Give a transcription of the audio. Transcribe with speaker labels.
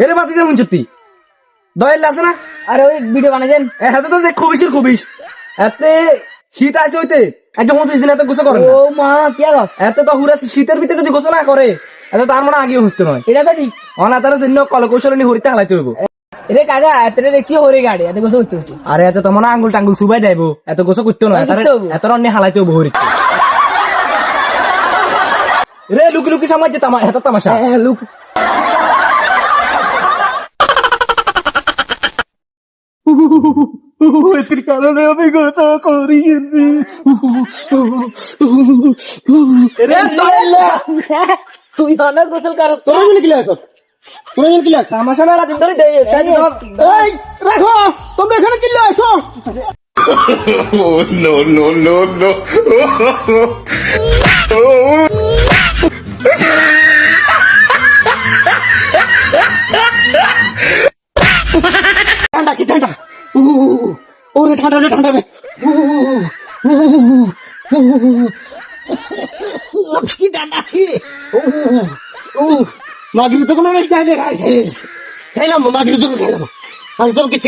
Speaker 1: এরে বাতি যেমন সত্যি দয়েল আছে না?
Speaker 2: আরে ওই ভিডিও বানাইছেন
Speaker 1: হাতে তো দেখ খুবিস এতে শীত আছে হইতে একদম 29 দিন এত গোসল করে
Speaker 2: ও মা কি আগাস
Speaker 1: এত তো হুরা শীতের ভিতরে যদি গোসল না করে এত তার মানে আগে হচ্ছে নয়।
Speaker 2: এটা তো ঠিক
Speaker 1: অনাতার জন্য কলকৌশল নিয়ে হরিতে হালাইতে হইব।
Speaker 2: রে কাকা এতটা দেখছি হরে গাড়ি এত গোসল করতে হচ্ছে
Speaker 1: আরে এত তোমার আঙ্গুল টাঙ্গুল সুবাই যাইবো এত গোসল করতে নয় এত অন্য হালাইতে হইব হরিতে রে লুকি লুকি সামাজ এত তামাশা
Speaker 2: লুক
Speaker 1: এটির কারণে আমি গোসল করি
Speaker 2: তুই অনেক গোসল কর
Speaker 3: তোরা কি লাগছ তোরা কি লাগছ
Speaker 1: তামাশা মেলা দিন ধরে দেই
Speaker 3: এই রাখো তোমরা এখানে কি লাগছ
Speaker 4: no, no, no, no.
Speaker 3: ঠান্ডা কি ঠান্ডা ওরে ঠান্ডা রে ঠান্ডা রে কি ঠান্ডা কি মাগরি তো কোনো নেই খাইলাম মাগরি তো খাইলাম আমি তো কিছু